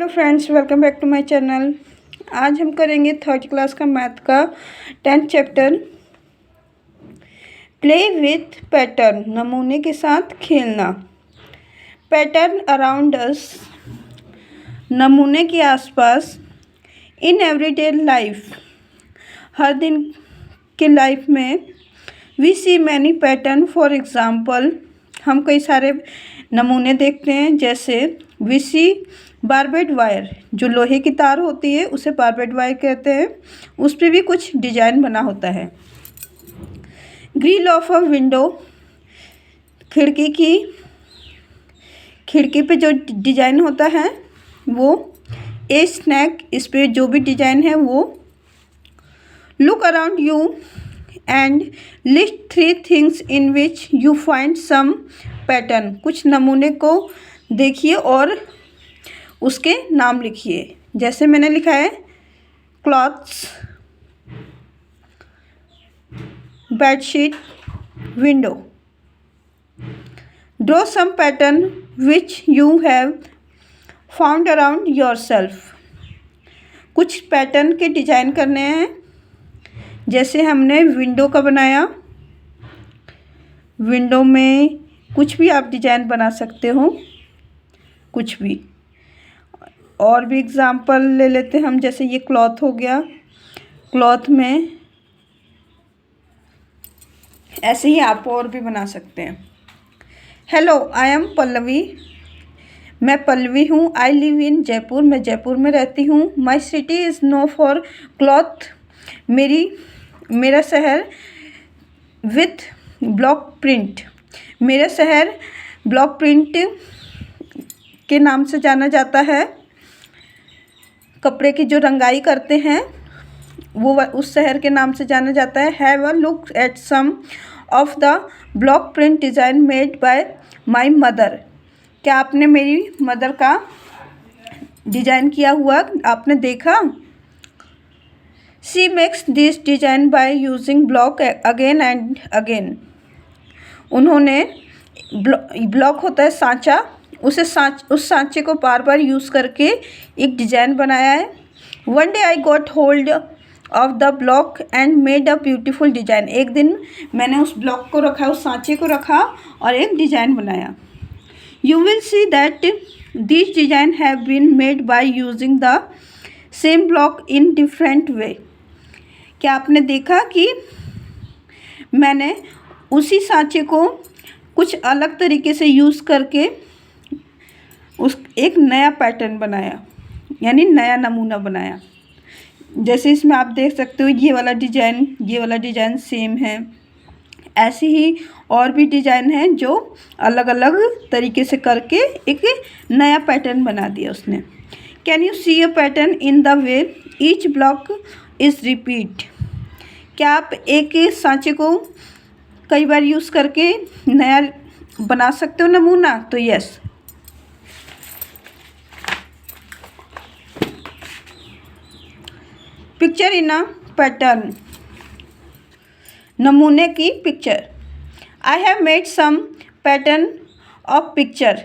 Friends, welcome back to my channel. आज हम करेंगे थर्ड क्लास का मैथ का 10th chapter play with pattern, नमूने के साथ खेलना। पैटर्न अराउंड अस, नमूने के आसपास। इन एवरीडे लाइफ, हर दिन के लाइफ में। We see many pattern, for example हम कई सारे नमूने देखते हैं, जैसे वी सी बारबेड वायर, जो लोहे की तार होती है उसे बारबेड वायर कहते हैं, उस पर भी कुछ डिजाइन बना होता है। ग्रिल ऑफ अ विंडो, खिड़की पे जो डिजाइन होता है वो। ए स्नैक, इस पे जो भी डिजाइन है वो। Look around you and list 3 things in which you find some pattern, कुछ नमूने को देखिए और उसके नाम लिखिए। जैसे मैंने लिखा है clothes, bedsheet, window. Draw some pattern which you have found around yourself, कुछ पैटर्न के डिजाइन करने हैं। जैसे हमने विंडो का बनाया, विंडो में कुछ भी आप डिजाइन बना सकते हो, कुछ भी। और भी एग्जाम्पल ले लेते हैं हम, जैसे ये क्लॉथ हो गया, क्लॉथ में ऐसे ही आप और भी बना सकते हैं। हेलो, आई एम पल्लवी, मैं पल्लवी हूँ। आई लिव इन जयपुर, मैं जयपुर में रहती हूँ। My city is known for cloth, मेरा शहर विथ ब्लॉक प्रिंट, मेरा शहर ब्लॉक प्रिंट के नाम से जाना जाता है। कपड़े की जो रंगाई करते हैं वो उस शहर के नाम से जाना जाता है। Have a look at some of the block print design made by my mother, क्या आपने मेरी मदर का डिज़ाइन किया हुआ आपने देखा? She makes this design by using block again and again, उन्होंने ब्लॉक होता है सांचा, उस सांचे को बार बार यूज़ करके एक डिज़ाइन बनाया है। One day I got hold of the block and made a beautiful design, एक दिन मैंने उस ब्लॉक को रखा, उस सांचे को रखा और एक डिज़ाइन बनाया। You will see that this design have been made by using the same block in different way, क्या आपने देखा कि मैंने उसी सांचे को कुछ अलग तरीके से यूज़ करके उस एक नया पैटर्न बनाया, यानी नया नमूना बनाया। जैसे इसमें आप देख सकते हो ये वाला डिज़ाइन सेम है। ऐसे ही और भी डिज़ाइन हैं जो अलग अलग तरीके से करके एक नया पैटर्न बना दिया उसने। Can you see a pattern in the way each block is repeat, क्या आप एक सांचे को कई बार यूज़ करके नया बना सकते हो नमूना? तो yes. Picture in a pattern, नमूने की picture. I have made some pattern of picture,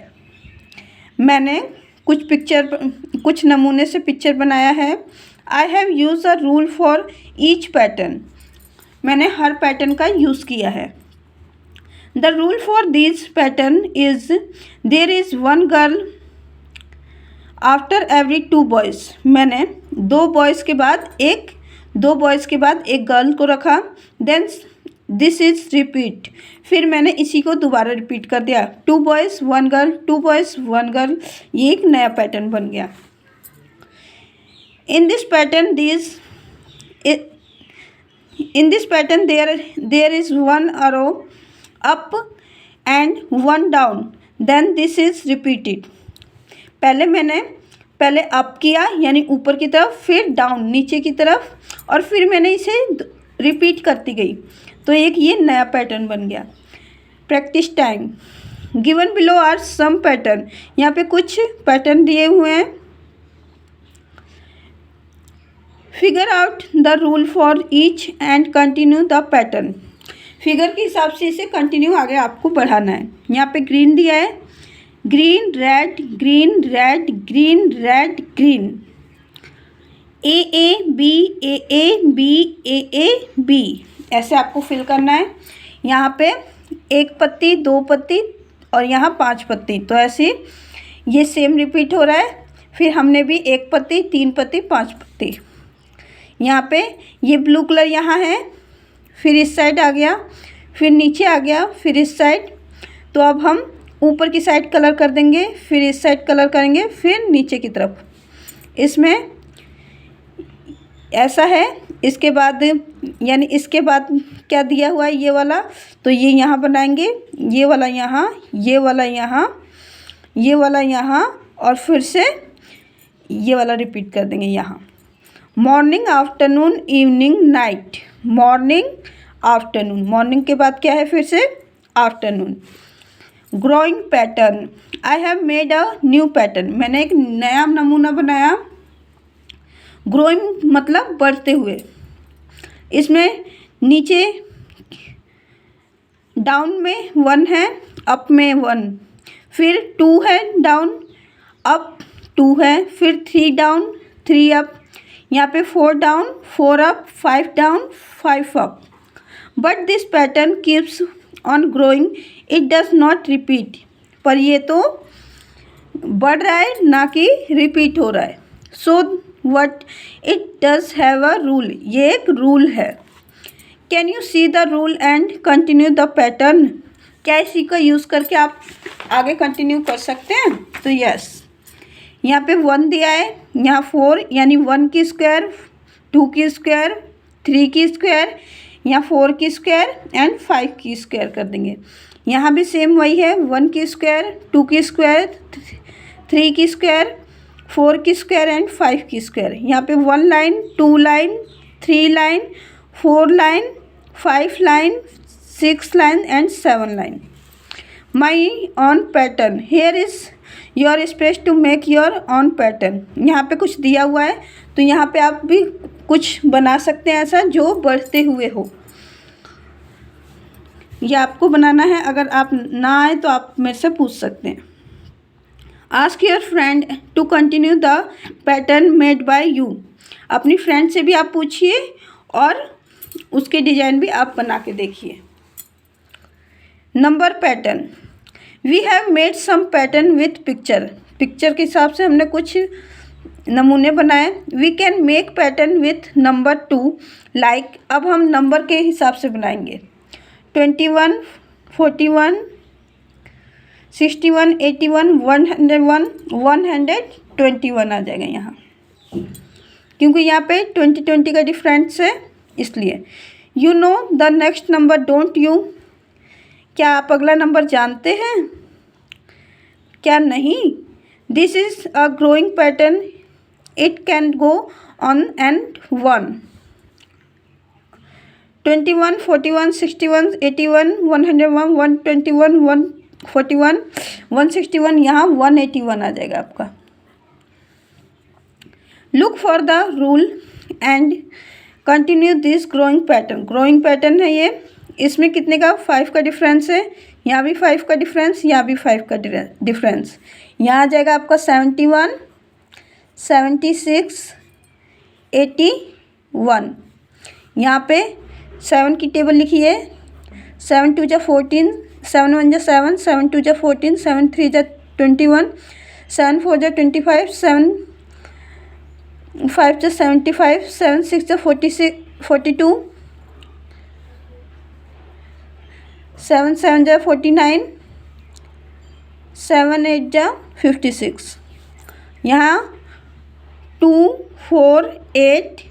मैंने कुछ नमूने से पिक्चर बनाया है। I have use a rule for each pattern, मैंने हर पैटर्न का यूज़ किया है। The rule for this pattern is there is one girl after every 2 boys, मैंने 2 बॉयज़ के बाद एक गर्ल को रखा। देन दिस इज़ रिपीट, फिर मैंने इसी को दोबारा रिपीट कर दिया। 2 बॉयज़ 1 गर्ल, 2 बॉयज़ 1 गर्ल, ये एक नया पैटर्न बन गया। In this pattern there is 1 arrow up and 1 down, then this is repeated, पहले अप किया यानी ऊपर की तरफ, फिर डाउन नीचे की तरफ, और फिर मैंने इसे रिपीट करती गई, तो एक ये नया पैटर्न बन गया। Practice time. Given below are some pattern, यहाँ पे कुछ पैटर्न दिए हुए हैं। Figure out the rule for each and continue the pattern, figure के हिसाब से इसे कंटिन्यू आगे आपको बढ़ाना है। यहाँ पे ग्रीन दिया है, green red green red green red green, A B B B, ऐसे आपको फिल करना है। यहाँ पे 1 पत्ती 2 पत्ती और यहाँ 5 पत्ती, तो ऐसे ये सेम रिपीट हो रहा है। फिर हमने भी 1 पत्ती 3 पत्ती 5 पत्ती, यहाँ पे ये ब्लू कलर यहाँ है, फिर इस साइड आ गया, फिर नीचे आ गया, फिर इस साइड। तो अब हम ऊपर की साइड कलर कर देंगे, फिर इस साइड कलर करेंगे, फिर नीचे की तरफ। इसमें ऐसा है। इसके बाद यानी इसके बाद क्या दिया हुआ है ये वाला, तो ये यहाँ बनाएंगे, ये वाला यहाँ, ये वाला यहाँ, ये वाला यहाँ, और फिर से ये वाला रिपीट कर देंगे यहाँ। Morning afternoon evening night, morning afternoon, morning के बाद क्या है फिर से afternoon. Growing pattern, I have made a new pattern, मैंने एक नया नमूना बनाया। ग्रोइंग मतलब बढ़ते हुए, इसमें नीचे डाउन में 1 है, अप में 1, फिर 2 है डाउन, अप 2 है, फिर 3 डाउन 3 अप, यहाँ पे 4 down 4 up, 5 down 5 up. But this pattern keeps on growing, it does not repeat, पर ये तो बढ़ रहा है ना कि रिपीट हो रहा है। So what it does have a rule, ये एक रूल है। Can you see the rule and continue the pattern, क्या इसी का यूज़ करके आप आगे कंटिन्यू कर सकते हैं? तो यस, यहाँ पे 1 दिया है, यहाँ 4 यानी 1 की स्क्वायर, 2 की स्क्वायर, 3 की स्क्वायर, यहाँ 4 की स्क्वायर एंड 5 की स्क्वायर कर देंगे। यहाँ भी सेम वही है, 1 की स्क्वायर, 2 की स्क्वायर, 3 की स्क्वायर, 4 की स्क्वायर एंड 5 की स्क्वायर। यहाँ पे 1 line 2 line 3 line 4 line 5 line 6 line and 7 line. My own pattern, here is your space to make your own pattern, यहाँ पे कुछ दिया हुआ है, तो यहाँ पे आप भी कुछ बना सकते हैं ऐसा जो बढ़ते हुए हो। ये आपको बनाना है, अगर आप ना आए तो आप मेरे से पूछ सकते हैं। Ask your friend to continue the pattern made by you, अपनी फ्रेंड से भी आप पूछिए और उसके डिज़ाइन भी आप बना के देखिए। Number pattern, we have made some pattern with picture, picture के हिसाब से हमने कुछ नमूने बनाए। We can make pattern with number 2 like, अब हम नंबर के हिसाब से बनाएंगे। 21 41 61 81 101 121 आ जाएगा यहाँ, क्योंकि यहाँ पे 20 का डिफरेंस है इसलिए। You know the next number don't you, क्या आप अगला नंबर जानते हैं क्या? नहीं। This is a growing pattern, it can go on and 1। 21 41 61 81 101 121 141 161, यहाँ 181 आ जाएगा आपका। Look for the rule and continue this growing pattern, growing pattern है ये, इसमें कितने का 5 का डिफरेंस है, यहाँ भी 5 का डिफरेंस, यहाँ भी 5 का डिफरेंस। यहाँ आ जाएगा आपका 71 76 81। यहाँ पे 7 की टेबल लिखी है, 7 2 जा 14 7 1 जा 7 7 2 जा 14 7 3 जा 21 7 4 जा 25 7 5 जा 75 7 6 जा 42 7 7 जा 49 7 8 जा 56। यहाँ 2 4 8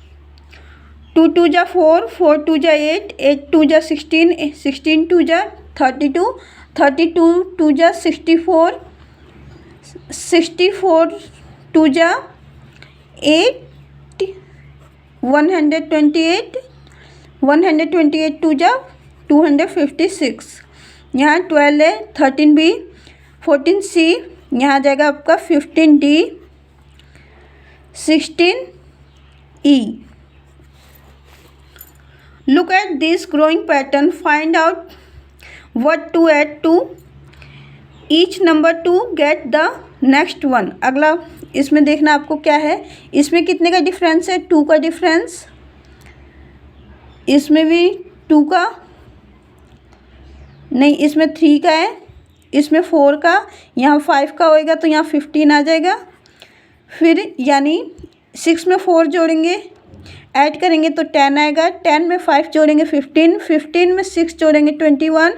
2 2 जा 4 4 2 जा 8 8 2 जा 16 16 2 जा 32 32 2 जा 64 64 2 जा 8 128 128 2 जा 256। यहाँ 12 है, 13 बी 14 सी, यहाँ आ जाएगा आपका 15 D 16 E. Look at this growing pattern, find out what to add to each number to get the next one. अगला इसमें देखना आपको क्या है, इसमें कितने का डिफरेंस है, 2 का डिफरेंस, इसमें भी 2 का नहीं, इसमें 3 का है, इसमें 4 का, यहाँ 5 का होएगा तो यहाँ 15 आ जाएगा। फिर यानी 6 में 4 जोड़ेंगे, ऐड करेंगे तो 10 आएगा, 10 में 5 जोड़ेंगे 15, 15 में 6 जोड़ेंगे 21,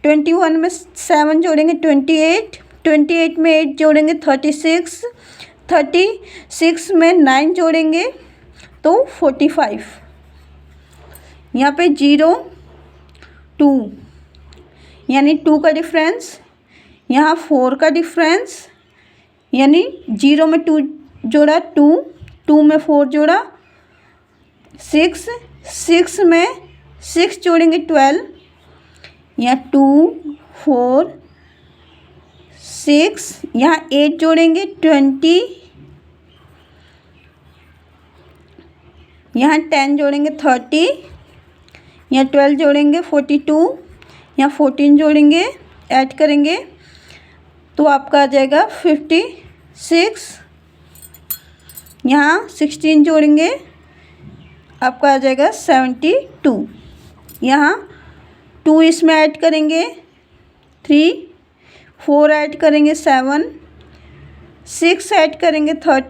21 में 7 जोड़ेंगे 28, 28 में 8 जोड़ेंगे 36, 36 में 9 जोड़ेंगे तो 45। यहाँ पे 0 2 यानी 2 का डिफरेंस, यहाँ 4 का डिफरेंस, यानी 0 में 2 जोड़ा 2, 2 में 4 जोड़ा 6, 6 में 6 जोड़ेंगे 12, यहाँ 2 4 6, यहाँ 8 जोड़ेंगे 20, यहाँ 10 जोड़ेंगे 30, यहाँ 12 जोड़ेंगे 42, यहाँ 14 जोड़ेंगे, ऐड करेंगे तो आपका आ जाएगा 56, यहाँ 16 जोड़ेंगे आपका आ जाएगा 72, यहाँ 2 इसमें ऐड करेंगे 3, 4 ऐड करेंगे 7, 6 ऐड करेंगे 13,